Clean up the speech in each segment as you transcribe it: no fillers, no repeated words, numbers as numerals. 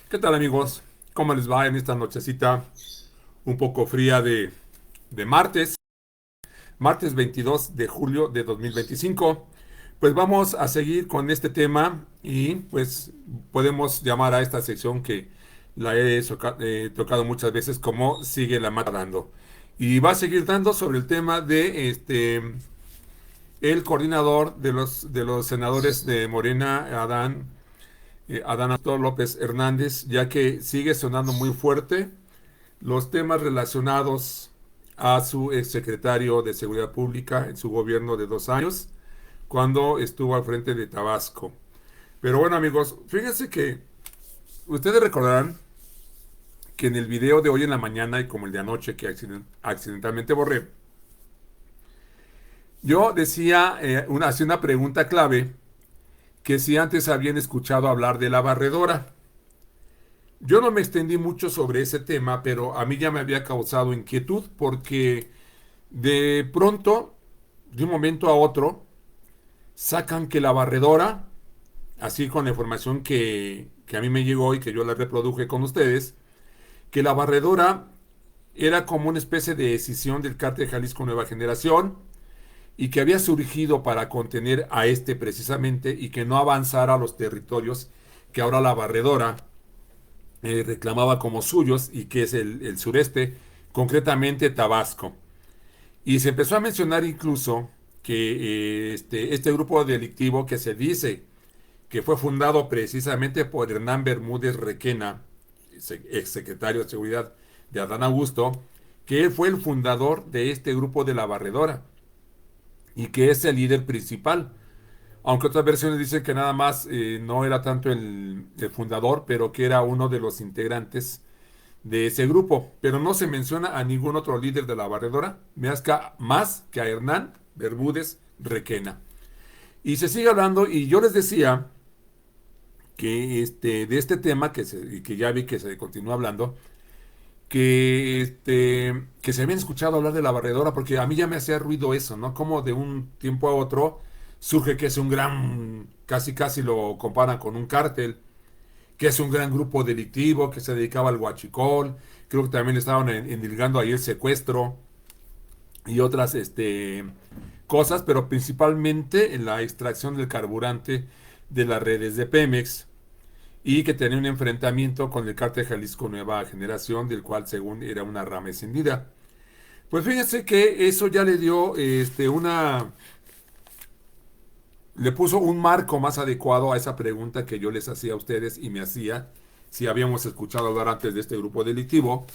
¿Qué tal, amigos? ¿Cómo les va en esta nochecita un poco fría de martes 22 de julio de 2025? Pues vamos a seguir con este tema y pues podemos llamar a esta sección que la he tocado muchas veces como sigue la mata dando. Y va a seguir dando sobre el tema de el coordinador de los senadores de Morena, Adán Augusto López Hernández, ya que sigue sonando muy fuerte los temas relacionados a su exsecretario de Seguridad Pública en su gobierno de 2 años, cuando estuvo al frente de Tabasco. Pero bueno, amigos, fíjense que ustedes recordarán que en el video de hoy en la mañana y como el de anoche que accidentalmente borré, yo decía, hacía una pregunta clave, que si antes habían escuchado hablar de la barredora. Yo no me extendí mucho sobre ese tema, pero a mí ya me había causado inquietud porque de pronto, de un momento a otro, sacan que la barredora, así con la información que a mí me llegó y que yo la reproduje con ustedes, que la barredora era como una especie de decisión del Cártel Jalisco Nueva Generación y que había surgido para contener a este precisamente y que no avanzara a los territorios que ahora la barredora reclamaba como suyos y que es el sureste, concretamente Tabasco. Y se empezó a mencionar incluso que este grupo delictivo que se dice que fue fundado precisamente por Hernán Bermúdez Requena, exsecretario de Seguridad de Adán Augusto, que él fue el fundador de este grupo de la Barredora y que es el líder principal. Aunque otras versiones dicen que nada más no era tanto el fundador, pero que era uno de los integrantes de ese grupo. Pero no se menciona a ningún otro líder de la barredora, más que a Hernán Bermúdez Requena. Y se sigue hablando, y yo les decía que de este tema, que ya vi que se continúa hablando, que se habían escuchado hablar de la barredora, porque a mí ya me hacía ruido eso, ¿no? Como de un tiempo a otro surge que es un gran, casi casi lo comparan con un cártel, que es un gran grupo delictivo que se dedicaba al huachicol, creo que también estaban endilgando ahí el secuestro y otras cosas, pero principalmente en la extracción del carburante de las redes de Pemex y que tenía un enfrentamiento con el cártel Jalisco Nueva Generación, del cual según era una rama encendida. Pues fíjense que eso ya le dio le puso un marco más adecuado a esa pregunta que yo les hacía a ustedes y me hacía si habíamos escuchado hablar antes de este grupo delictivo.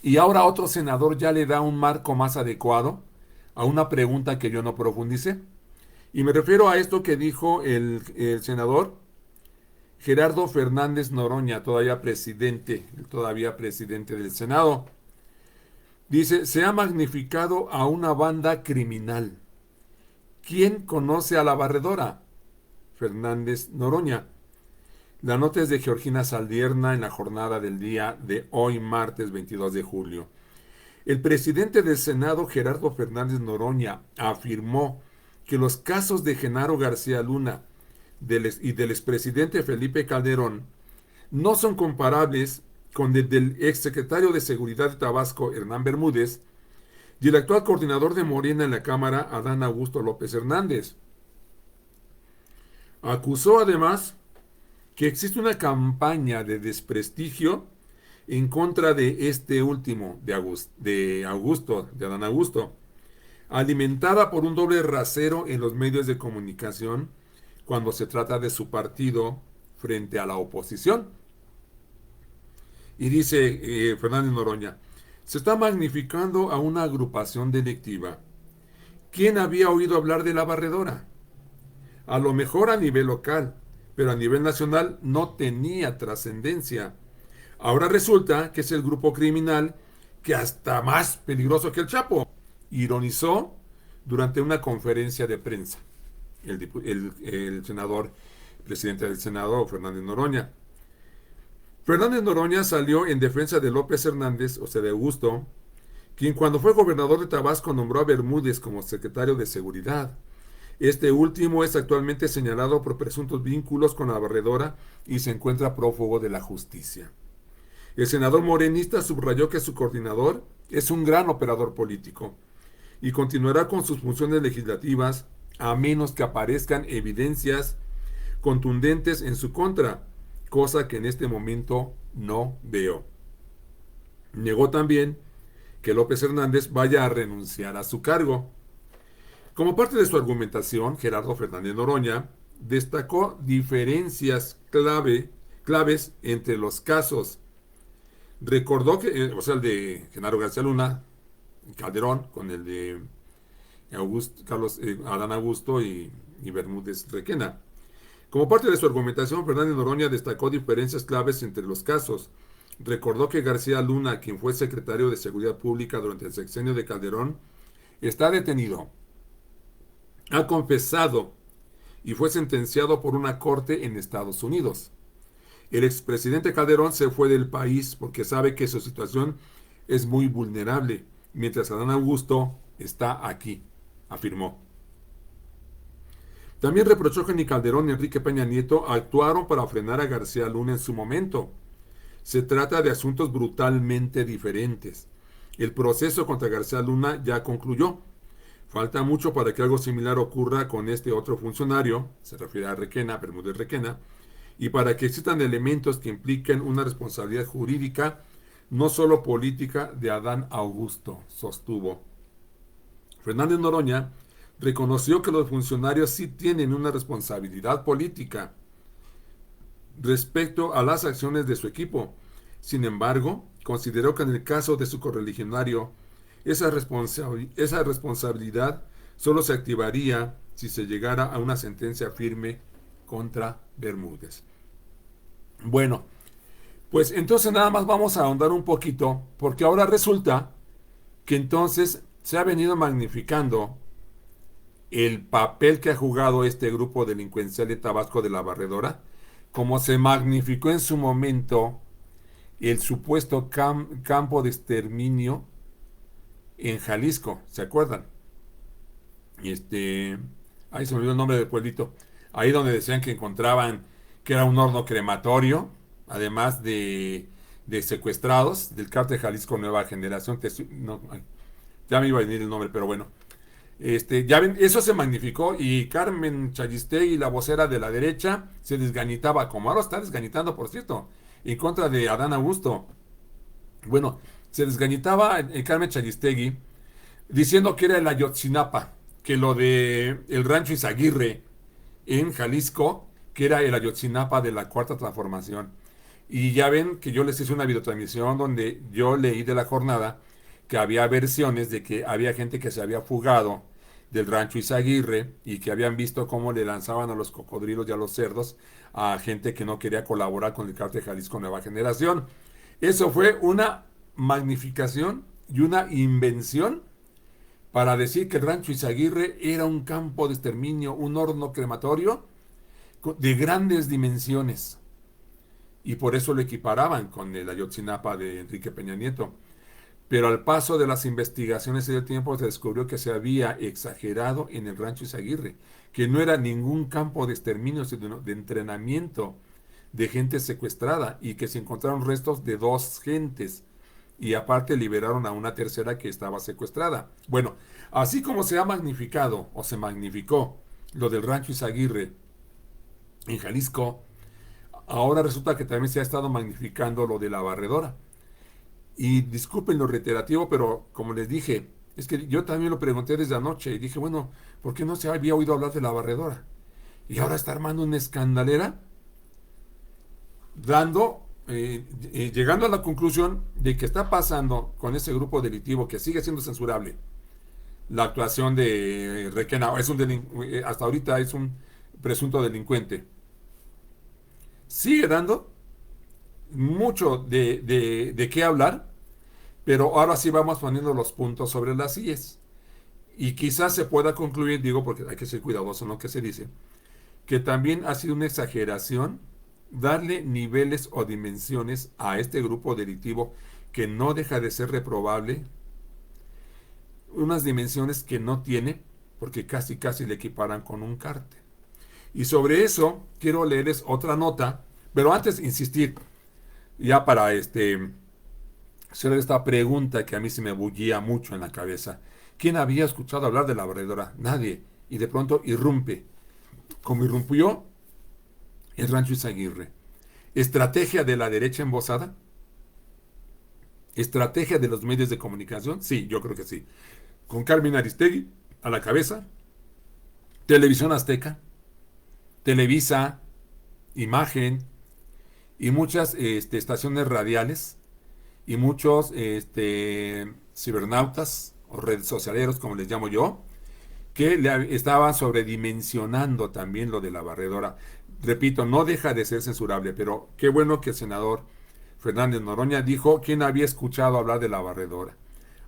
Y ahora otro senador ya le da un marco más adecuado a una pregunta que yo no profundicé. Y me refiero a esto que dijo el senador Gerardo Fernández Noroña, todavía presidente del Senado. Dice, se ha magnificado a una banda criminal. ¿Quién conoce a la barredora? Fernández Noroña. La nota es de Georgina Saldierna en la jornada del día de hoy, martes 22 de julio. El presidente del Senado, Gerardo Fernández Noroña, afirmó que los casos de Genaro García Luna y del expresidente Felipe Calderón no son comparables con el del exsecretario de Seguridad de Tabasco, Hernán Bermúdez, y el actual coordinador de Morena en la Cámara, Adán Augusto López Hernández. Acusó además que existe una campaña de desprestigio en contra de este último, de Adán Augusto, alimentada por un doble rasero en los medios de comunicación cuando se trata de su partido frente a la oposición. Y dice Fernández Noroña, se está magnificando a una agrupación delictiva. ¿Quién había oído hablar de la barredora? A lo mejor a nivel local, pero a nivel nacional no tenía trascendencia. Ahora resulta que es el grupo criminal que hasta más peligroso que el Chapo, ironizó durante una conferencia de prensa el senador, presidente del Senado, Fernández Noroña. Fernández Noroña salió en defensa de López Hernández, o sea, de Augusto, quien cuando fue gobernador de Tabasco nombró a Bermúdez como secretario de Seguridad. Este último es actualmente señalado por presuntos vínculos con la barredora y se encuentra prófugo de la justicia. El senador morenista subrayó que su coordinador es un gran operador político y continuará con sus funciones legislativas a menos que aparezcan evidencias contundentes en su contra, cosa que en este momento no veo. Negó también que López Hernández vaya a renunciar a su cargo. Como parte de su argumentación, Gerardo Fernández Noroña destacó diferencias claves entre los casos. Recordó que, o sea, el de Genaro García Luna, Calderón, con el de Adán Augusto y Bermúdez Requena. Como parte de su argumentación, Fernández Noroña destacó diferencias claves entre los casos. Recordó que García Luna, quien fue secretario de Seguridad Pública durante el sexenio de Calderón, está detenido, ha confesado y fue sentenciado por una corte en Estados Unidos. El expresidente Calderón se fue del país porque sabe que su situación es muy vulnerable, mientras Adán Augusto está aquí, afirmó. También reprochó que ni Calderón ni Enrique Peña Nieto actuaron para frenar a García Luna en su momento. Se trata de asuntos brutalmente diferentes. El proceso contra García Luna ya concluyó. Falta mucho para que algo similar ocurra con este otro funcionario, se refiere a Requena, Bermúdez Requena, y para que existan elementos que impliquen una responsabilidad jurídica, no solo política, de Adán Augusto, sostuvo. Fernández Noroña reconoció que los funcionarios sí tienen una responsabilidad política respecto a las acciones de su equipo. Sin embargo, consideró que en el caso de su correligionario, esa responsabilidad solo se activaría si se llegara a una sentencia firme contra Bermúdez. Bueno, pues entonces nada más vamos a ahondar un poquito, porque ahora resulta que entonces se ha venido magnificando el papel que ha jugado este grupo delincuencial de Tabasco de la Barredora, como se magnificó en su momento el supuesto campo de exterminio en Jalisco, ¿se acuerdan? Ahí se me olvidó el nombre del pueblito, ahí donde decían que encontraban que era un horno crematorio, además de secuestrados del cártel Jalisco Nueva Generación, no, ya me iba a venir el nombre, pero bueno. Ya ven, eso se magnificó y Carmen Challistegui, la vocera de la derecha, se desgañitaba, como ahora está desgañitando, por cierto, en contra de Adán Augusto. Bueno, se desgañitaba Carmen Challistegui diciendo que era el Ayotzinapa, que lo de el rancho Izaguirre en Jalisco, que era el Ayotzinapa de la Cuarta Transformación. Y ya ven que yo les hice una videotransmisión donde yo leí de la jornada que había versiones de que había gente que se había fugado del rancho Izaguirre y que habían visto cómo le lanzaban a los cocodrilos y a los cerdos a gente que no quería colaborar con el cártel Jalisco Nueva Generación. Eso fue una magnificación y una invención para decir que el rancho Izaguirre era un campo de exterminio, un horno crematorio de grandes dimensiones. Y por eso lo equiparaban con el Ayotzinapa de Enrique Peña Nieto. Pero al paso de las investigaciones y del tiempo se descubrió que se había exagerado en el rancho Izaguirre, que no era ningún campo de exterminio, sino de entrenamiento de gente secuestrada y que se encontraron restos de 2 gentes y aparte liberaron a una tercera que estaba secuestrada. Bueno, así como se ha magnificado o se magnificó lo del rancho Izaguirre en Jalisco, ahora resulta que también se ha estado magnificando lo de la Barredora. Y disculpen lo reiterativo, pero como les dije, es que yo también lo pregunté desde anoche y dije, bueno, ¿por qué no se había oído hablar de la Barredora? Y ahora está armando una escandalera, llegando a la conclusión de que está pasando con ese grupo delictivo que sigue siendo censurable. La actuación de Requena hasta ahorita es un presunto delincuente. Sigue dando mucho de qué hablar, pero ahora sí vamos poniendo los puntos sobre las sillas. Y quizás se pueda concluir, digo, porque hay que ser cuidadoso en lo que se dice, que también ha sido una exageración darle niveles o dimensiones a este grupo delictivo que no deja de ser reprobable, unas dimensiones que no tiene, porque casi casi le equiparan con un cártel. Y sobre eso quiero leerles otra nota, pero antes insistir, ya para hacer esta pregunta que a mí se me bullía mucho en la cabeza. ¿Quién había escuchado hablar de la barredora? Nadie. Y de pronto irrumpe, como irrumpió el Rancho Izaguirre. ¿Estrategia de la derecha embosada? ¿Estrategia de los medios de comunicación? Sí, yo creo que sí. Con Carmen Aristegui a la cabeza, Televisión Azteca, Televisa, Imagen y muchas estaciones radiales y muchos cibernautas o redes socialeros, como les llamo yo, que estaban sobredimensionando también lo de la barredora. Repito, no deja de ser censurable, pero qué bueno que el senador Fernández Noroña dijo quién había escuchado hablar de la barredora.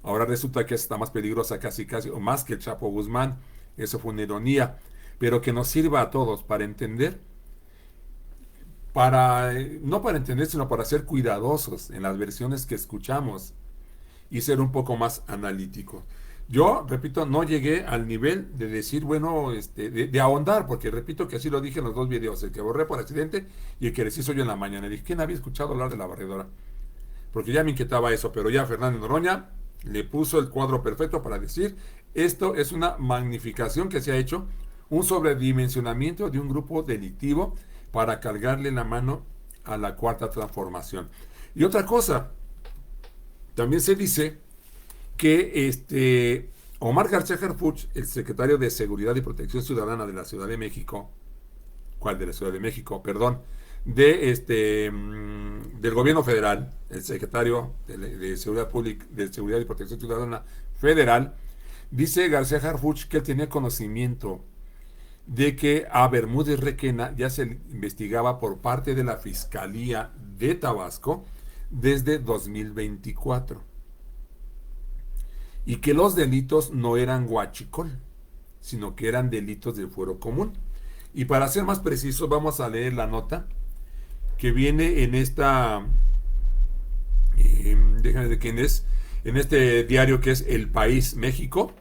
Ahora resulta que está más peligrosa casi casi, o más que el Chapo Guzmán. Eso fue una ironía, pero que nos sirva a todos para entender, no para entender, sino para ser cuidadosos en las versiones que escuchamos y ser un poco más analíticos. Yo, repito, no llegué al nivel de decir, bueno, de ahondar, porque repito que así lo dije en los dos videos, el que borré por accidente y el que les hizo yo en la mañana. Dije, ¿quién había escuchado hablar de la barredora? Porque ya me inquietaba eso, pero ya Fernández Noroña le puso el cuadro perfecto para decir, esto es una magnificación que se ha hecho, un sobredimensionamiento de un grupo delictivo para cargarle la mano a la cuarta transformación. Y otra cosa, también se dice que Omar García Harfuch, el secretario de Seguridad y Protección Ciudadana de la Ciudad de México, ¿cuál de la Ciudad de México? Perdón, del gobierno federal, el secretario de Seguridad Pública, de Seguridad y Protección Ciudadana federal, dice García Harfuch que él tenía conocimiento de que a Bermúdez Requena ya se investigaba por parte de la Fiscalía de Tabasco desde 2024 y que los delitos no eran huachicol, sino que eran delitos del fuero común. Y para ser más precisos, vamos a leer la nota que viene en déjame ver quién es, en este diario que es El País México.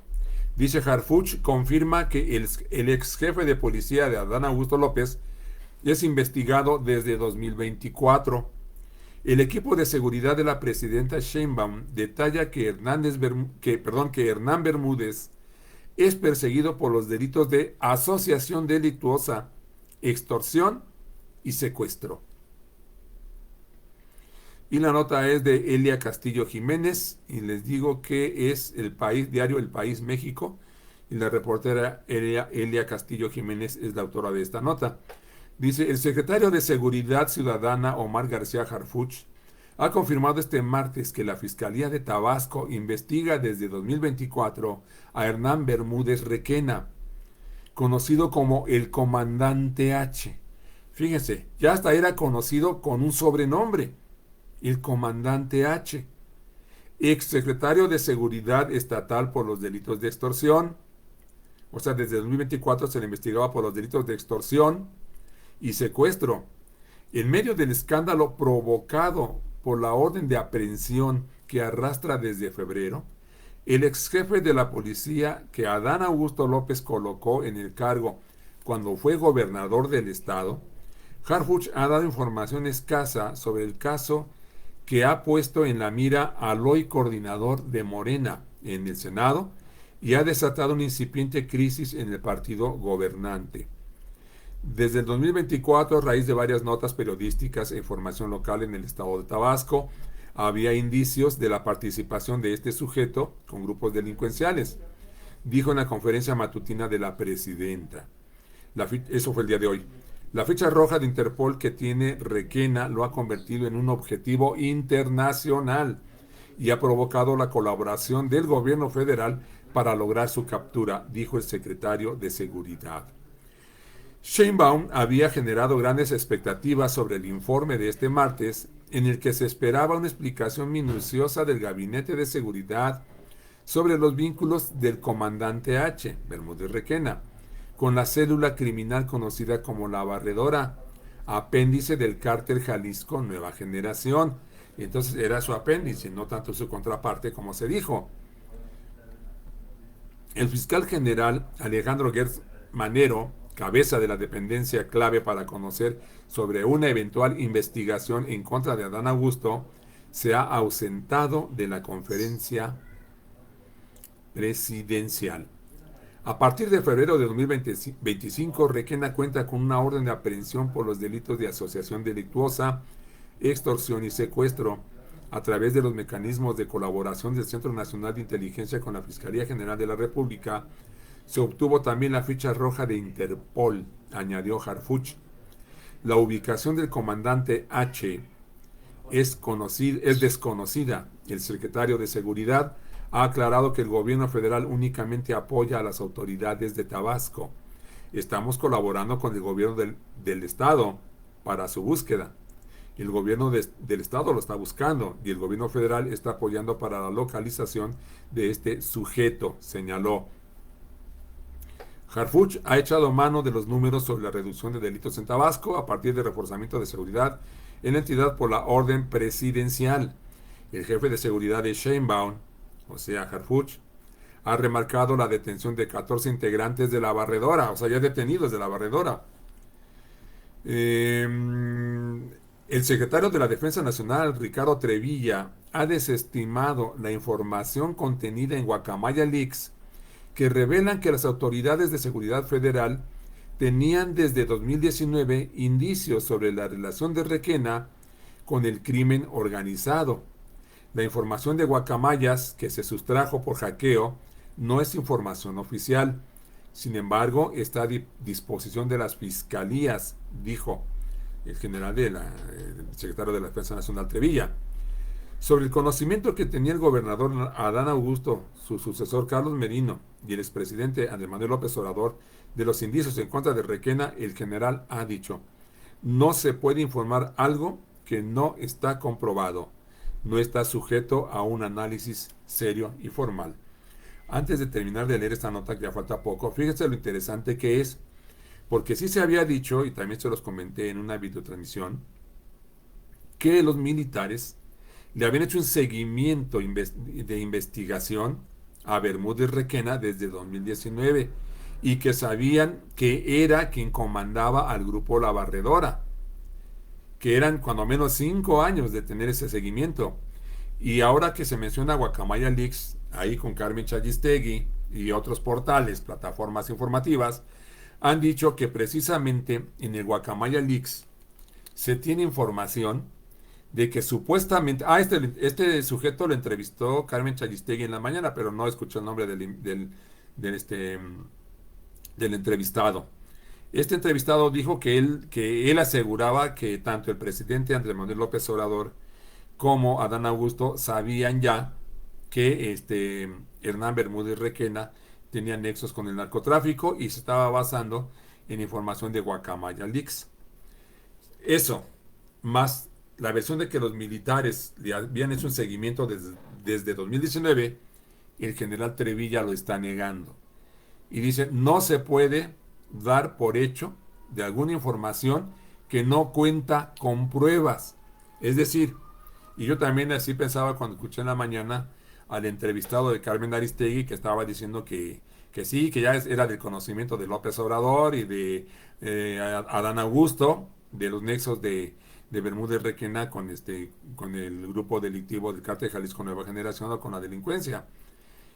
Dice Harfuch, confirma que el ex jefe de policía de Adán Augusto López es investigado desde 2024. El equipo de seguridad de la presidenta Sheinbaum detalla que Hernán Bermúdez es perseguido por los delitos de asociación delictuosa, extorsión y secuestro. Y la nota es de Elia Castillo Jiménez, y les digo que es diario El País México, y la reportera Elia Castillo Jiménez es la autora de esta nota. Dice, el secretario de Seguridad Ciudadana Omar García Harfuch ha confirmado este martes que la Fiscalía de Tabasco investiga desde 2024 a Hernán Bermúdez Requena, conocido como el Comandante H. Fíjense, ya hasta era conocido con un sobrenombre, el Comandante H, exsecretario de Seguridad Estatal por los delitos de extorsión. O sea, desde 2024 se le investigaba por los delitos de extorsión y secuestro. En medio del escándalo provocado por la orden de aprehensión que arrastra desde febrero, el ex jefe de la policía que Adán Augusto López colocó en el cargo cuando fue gobernador del estado, Harfuch ha dado información escasa sobre el caso que ha puesto en la mira al hoy coordinador de Morena en el Senado y ha desatado una incipiente crisis en el partido gobernante. Desde el 2024, a raíz de varias notas periodísticas e información local en el estado de Tabasco, había indicios de la participación de este sujeto con grupos delincuenciales, dijo en la conferencia matutina de la presidenta. Eso fue el día de hoy. La ficha roja de Interpol que tiene Requena lo ha convertido en un objetivo internacional y ha provocado la colaboración del gobierno federal para lograr su captura, dijo el secretario de Seguridad. Sheinbaum había generado grandes expectativas sobre el informe de este martes, en el que se esperaba una explicación minuciosa del Gabinete de Seguridad sobre los vínculos del comandante H, Bermúdez Requena, con la célula criminal conocida como La Barredora, apéndice del cártel Jalisco Nueva Generación. Entonces era su apéndice, no tanto su contraparte como se dijo. El fiscal general Alejandro Gertz Manero, cabeza de la dependencia clave para conocer sobre una eventual investigación en contra de Adán Augusto, se ha ausentado de la conferencia presidencial. A partir de febrero de 2025, Requena cuenta con una orden de aprehensión por los delitos de asociación delictuosa, extorsión y secuestro, a través de los mecanismos de colaboración del Centro Nacional de Inteligencia con la Fiscalía General de la República. Se obtuvo también la ficha roja de Interpol, añadió Harfuch. La ubicación del comandante H es desconocida. El secretario de Seguridad ha aclarado que el gobierno federal únicamente apoya a las autoridades de Tabasco. Estamos colaborando con el gobierno del estado para su búsqueda. El gobierno del estado lo está buscando y el gobierno federal está apoyando para la localización de este sujeto, señaló. Harfuch ha echado mano de los números sobre la reducción de delitos en Tabasco a partir del reforzamiento de seguridad en la entidad por la orden presidencial. El jefe de seguridad de Sheinbaum, o sea, Harfuch, ha remarcado la detención de 14 integrantes de la barredora, o sea, ya detenidos de la barredora. El secretario de la Defensa Nacional, Ricardo Trevilla, ha desestimado la información contenida en Guacamaya Leaks que revelan que las autoridades de seguridad federal tenían desde 2019 indicios sobre la relación de Requena con el crimen organizado. La información de Guacamayas, que se sustrajo por hackeo, no es información oficial. Sin embargo, está a disposición de las fiscalías, dijo el secretario de la Defensa Nacional Trevilla. Sobre el conocimiento que tenía el gobernador Adán Augusto, su sucesor Carlos Merino y el expresidente Andrés Manuel López Obrador de los indicios en contra de Requena, el general ha dicho: no se puede informar algo que no está comprobado, no está sujeto a un análisis serio y formal. Antes de terminar de leer esta nota, que ya falta poco, fíjense lo interesante que es, porque sí se había dicho, y también se los comenté en una videotransmisión, que los militares le habían hecho un seguimiento de investigación a Bermúdez Requena desde 2019 y que sabían que era quien comandaba al grupo La Barredora, que eran cuando menos 5 años de tener ese seguimiento. Y ahora que se menciona Guacamaya Leaks, ahí con Carmen Chayistegui y otros portales, plataformas informativas, han dicho que precisamente en el Guacamaya Leaks se tiene información de que supuestamente, este sujeto lo entrevistó Carmen Chayistegui en la mañana, pero no escuchó el nombre del entrevistado. Este entrevistado dijo que él aseguraba que tanto el presidente Andrés Manuel López Obrador como Adán Augusto sabían ya que Hernán Bermúdez Requena tenía nexos con el narcotráfico y se estaba basando en información de Guacamaya Leaks. Eso, más la versión de que los militares le habían hecho un seguimiento desde 2019, el general Trevilla lo está negando. Y dice, no se puede dar por hecho de alguna información que no cuenta con pruebas. Es decir, y yo también así pensaba cuando escuché en la mañana al entrevistado de Carmen Aristegui, que estaba diciendo que sí, que ya era del conocimiento de López Obrador y de Adán Augusto, de los nexos de Bermúdez Requena con el grupo delictivo del Cártel Jalisco Nueva Generación o con la delincuencia.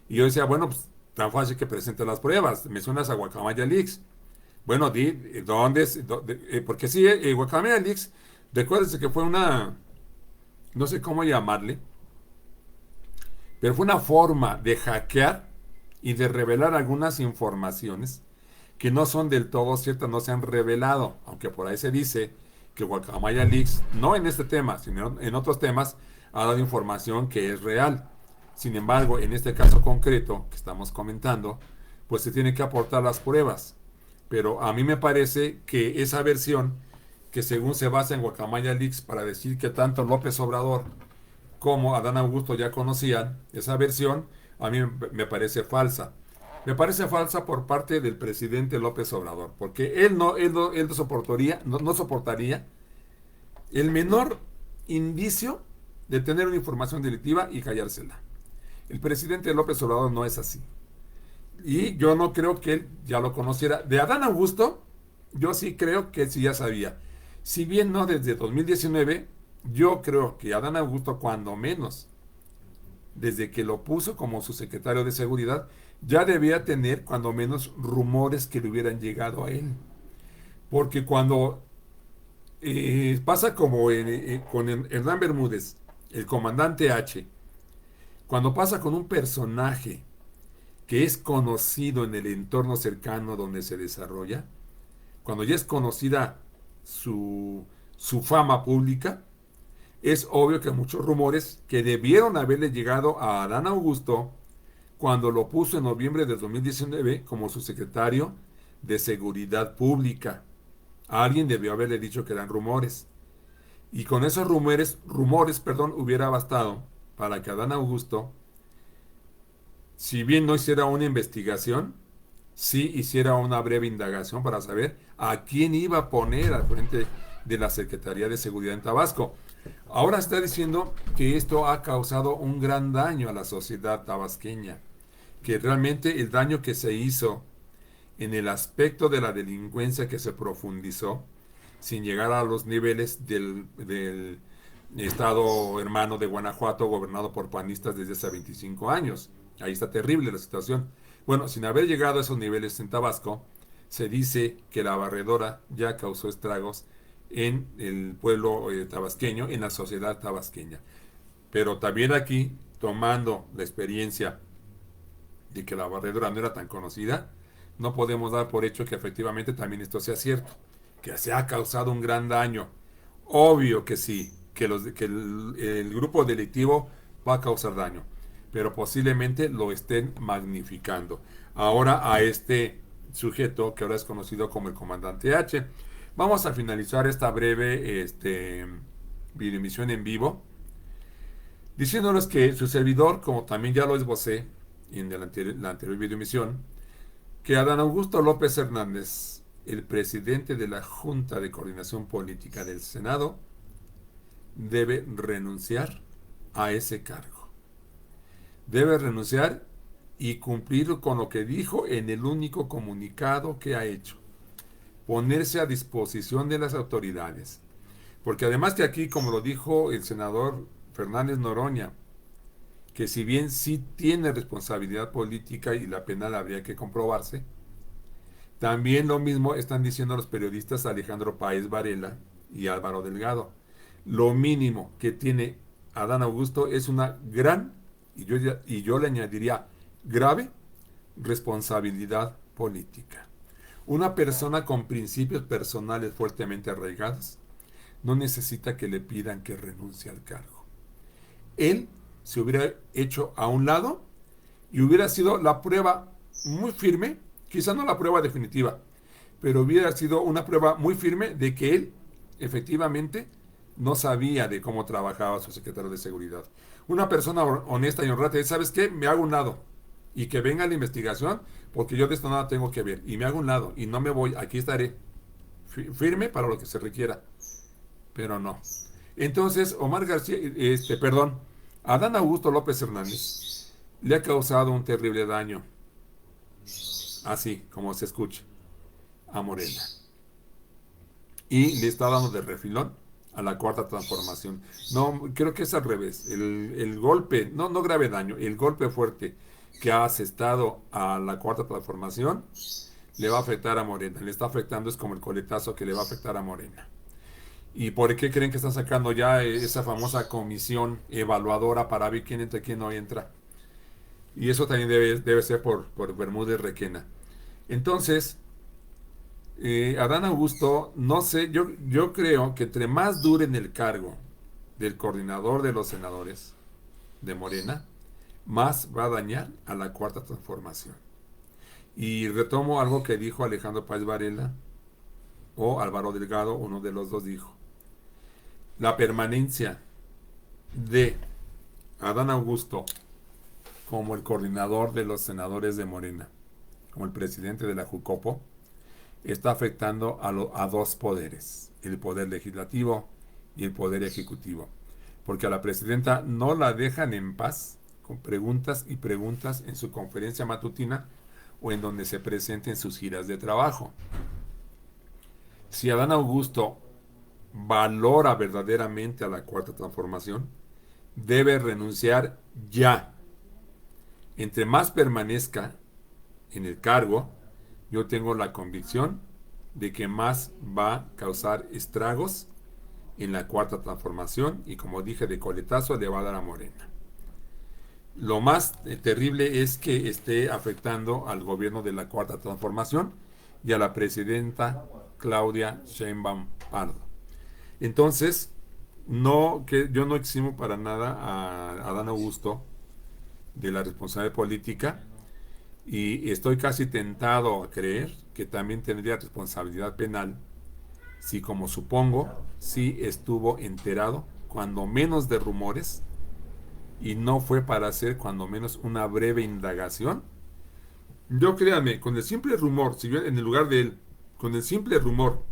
Y yo decía, bueno, pues tan fácil que presente las pruebas. Me suenas a Guacamaya Leaks. Bueno, porque sí, Guacamaya Leaks, recuérdense que fue no sé cómo llamarle, pero fue una forma de hackear y de revelar algunas informaciones que no son del todo ciertas, no se han revelado, aunque por ahí se dice que Guacamaya Leaks, no en este tema, sino en otros temas, ha dado información que es real. Sin embargo, en este caso concreto que estamos comentando, pues se tienen que aportar las pruebas. Pero a mí me parece que esa versión, que según se basa en Guacamaya Leaks para decir que tanto López Obrador como Adán Augusto ya conocían, esa versión a mí me parece falsa. Me parece falsa por parte del presidente López Obrador, porque él no soportaría el menor indicio de tener una información delictiva y callársela. El presidente López Obrador no es así. Y yo no creo que él ya lo conociera. De Adán Augusto, yo sí creo que él sí ya sabía. Si bien no desde 2019, yo creo que Adán Augusto, cuando menos, desde que lo puso como su secretario de seguridad, ya debía tener cuando menos rumores que le hubieran llegado a él. Porque cuando pasa como con Hernán Bermúdez, el comandante H, cuando pasa con un personaje que es conocido en el entorno cercano donde se desarrolla, cuando ya es conocida su fama pública, es obvio que muchos rumores que debieron haberle llegado a Adán Augusto cuando lo puso en noviembre de 2019 como su secretario de Seguridad Pública. Alguien debió haberle dicho que eran rumores. Y con esos rumores, hubiera bastado para que Adán Augusto, si bien no hiciera una investigación, sí hiciera una breve indagación para saber a quién iba a poner al frente de la Secretaría de Seguridad en Tabasco. Ahora está diciendo que esto ha causado un gran daño a la sociedad tabasqueña, que realmente el daño que se hizo en el aspecto de la delincuencia que se profundizó, sin llegar a los niveles del estado hermano de Guanajuato, gobernado por panistas desde hace 25 años. Ahí está terrible la situación. Bueno, sin haber llegado a esos niveles en Tabasco, se dice que la barredora ya causó estragos en el pueblo tabasqueño, en la sociedad tabasqueña. Pero también aquí, tomando la experiencia de que la barredora no era tan conocida, no podemos dar por hecho que efectivamente también esto sea cierto, que se ha causado un gran daño. Obvio que sí, que el grupo delictivo va a causar daño, pero posiblemente lo estén magnificando. Ahora a este sujeto que ahora es conocido como el comandante H. Vamos a finalizar esta breve videoemisión en vivo diciéndoles que su servidor, como también ya lo esbocé en la anterior videoemisión, que Adán Augusto López Hernández, el presidente de la Junta de Coordinación Política del Senado, debe renunciar a ese cargo. Debe renunciar y cumplir con lo que dijo en el único comunicado que ha hecho. Ponerse a disposición de las autoridades. Porque además que aquí, como lo dijo el senador Fernández Noroña, que si bien sí tiene responsabilidad política y la penal habría que comprobarse, también lo mismo están diciendo los periodistas Alejandro Páez Varela y Álvaro Delgado. Lo mínimo que tiene Adán Augusto es una gran, y yo le añadiría grave, responsabilidad política. Una persona con principios personales fuertemente arraigados no necesita que le pidan que renuncie al cargo. Él se hubiera hecho a un lado y hubiera sido la prueba muy firme, quizá no la prueba definitiva, pero hubiera sido una prueba muy firme de que él efectivamente no sabía de cómo trabajaba su secretario de seguridad. Una persona honesta y honrada, ¿sabes qué? Me hago un lado y que venga la investigación porque yo de esto nada tengo que ver y me hago un lado y no me voy, aquí estaré firme para lo que se requiera, pero no. Entonces, Omar García, Adán Augusto López Hernández le ha causado un terrible daño, así como se escucha, a Morena. Y le está dando de refilón a la cuarta transformación. No, creo que es al revés. El golpe, no grave daño, el golpe fuerte que ha asestado a la cuarta transformación le va a afectar a Morena. Le está afectando, es como el coletazo que le va a afectar a Morena. ¿Y por qué creen que están sacando ya esa famosa comisión evaluadora para ver quién entra y quién no entra? Y eso también debe ser por Bermúdez Requena. Entonces, Adán Augusto, no sé, yo creo que entre más dure en el cargo del coordinador de los senadores de Morena, más va a dañar a la cuarta transformación. Y retomo algo que dijo Alejandro Páez Varela o Álvaro Delgado, uno de los dos dijo. La permanencia de Adán Augusto como el coordinador de los senadores de Morena, como el presidente de la Jucopo, está afectando a dos poderes, el poder legislativo y el poder ejecutivo. Porque a la presidenta no la dejan en paz con preguntas y preguntas en su conferencia matutina o en donde se presente en sus giras de trabajo. Si Adán Augusto valora verdaderamente a la Cuarta Transformación, debe renunciar ya. Entre más permanezca en el cargo, yo tengo la convicción de que más va a causar estragos en la Cuarta Transformación y, como dije, de coletazo le va a dar a Morena. Lo más terrible es que esté afectando al gobierno de la Cuarta Transformación y a la presidenta Claudia Sheinbaum Pardo. Entonces, yo no eximo para nada a Adán Augusto de la responsabilidad política, y estoy casi tentado a creer que también tendría responsabilidad penal si, como supongo, sí estuvo enterado, cuando menos, de rumores, y no fue para hacer cuando menos una breve indagación. Yo, créanme, con el simple rumor, si yo en el lugar de él, con el simple rumor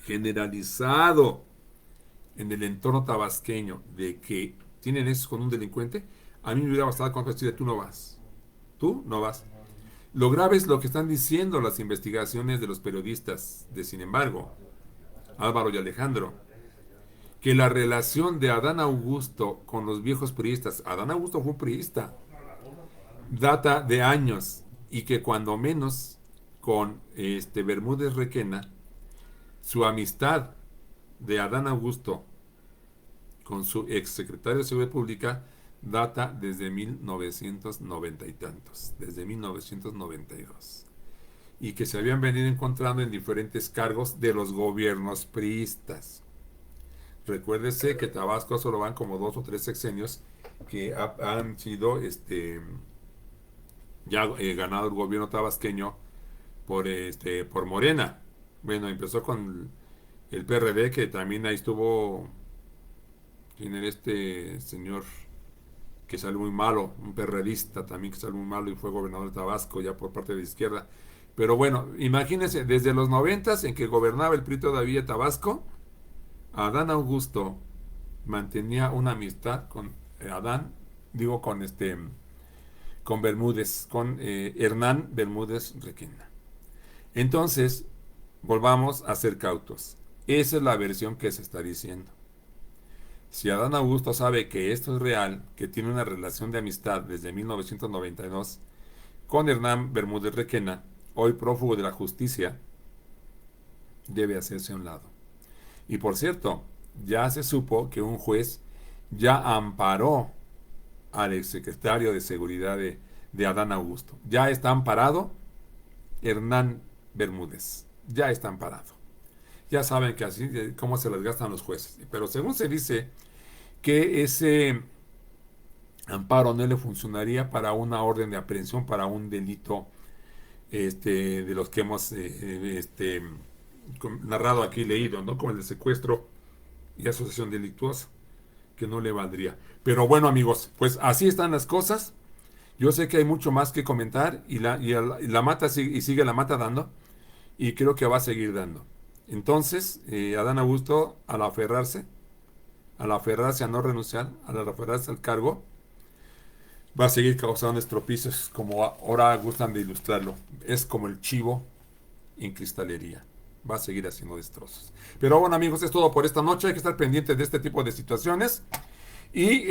generalizado en el entorno tabasqueño de que tienen eso con un delincuente, a mí me hubiera bastado con decirle: tú no vas, tú no vas. Lo grave es lo que están diciendo las investigaciones de los periodistas de Sin embargo, Álvaro y Alejandro, que la relación de Adán Augusto con los viejos priistas, Adán Augusto fue un priista, data de años, y que cuando menos con Bermúdez Requena, su amistad de Adán Augusto con su exsecretario de Seguridad Pública data desde 1990 y tantos, desde 1992, y que se habían venido encontrando en diferentes cargos de los gobiernos priistas. Recuérdese que Tabasco solo van como 2 o 3 sexenios que han sido ya ganado el gobierno tabasqueño por Morena. Bueno, empezó con el PRD, que también ahí estuvo. ¿Quién era este señor que salió muy malo? Un perredista también que salió muy malo y fue gobernador de Tabasco ya por parte de la izquierda. Pero bueno, imagínense, desde los 90s, en que gobernaba el PRI todavía Tabasco, Adán Augusto mantenía una amistad con con Bermúdez, con Hernán Bermúdez Requena. Entonces, volvamos a ser cautos. Esa es la versión que se está diciendo. Si Adán Augusto sabe que esto es real, que tiene una relación de amistad desde 1992 con Hernán Bermúdez Requena, hoy prófugo de la justicia, debe hacerse a un lado. Y por cierto, ya se supo que un juez ya amparó al exsecretario de Seguridad de Adán Augusto. Ya está amparado Hernán Bermúdez. Ya está amparado. Ya saben que así, cómo se las gastan los jueces. Pero según se dice que ese amparo no le funcionaría para una orden de aprehensión, para un delito de los que hemos narrado aquí, leído, ¿no? Como el de secuestro y asociación delictuosa, que no le valdría. Pero bueno, amigos, pues así están las cosas. Yo sé que hay mucho más que comentar, y la mata sigue la mata dando, y creo que va a seguir dando. Entonces, Adán Augusto, al aferrarse a no renunciar, al aferrarse al cargo, va a seguir causando estropicios, como ahora gustan de ilustrarlo. Es como el chivo en cristalería. Va a seguir haciendo destrozos. Pero bueno, amigos, es todo por esta noche. Hay que estar pendientes de este tipo de situaciones. Y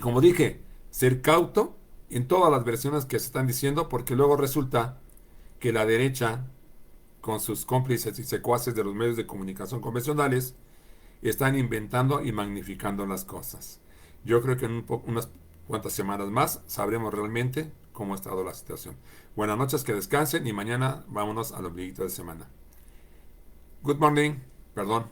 como dije, ser cauto en todas las versiones que se están diciendo, porque luego resulta que la derecha, con sus cómplices y secuaces de los medios de comunicación convencionales, están inventando y magnificando las cosas. Yo creo que en unas cuantas semanas más sabremos realmente cómo ha estado la situación. Buenas noches, que descansen, y mañana vámonos al ombliguito de semana. Good morning, perdón.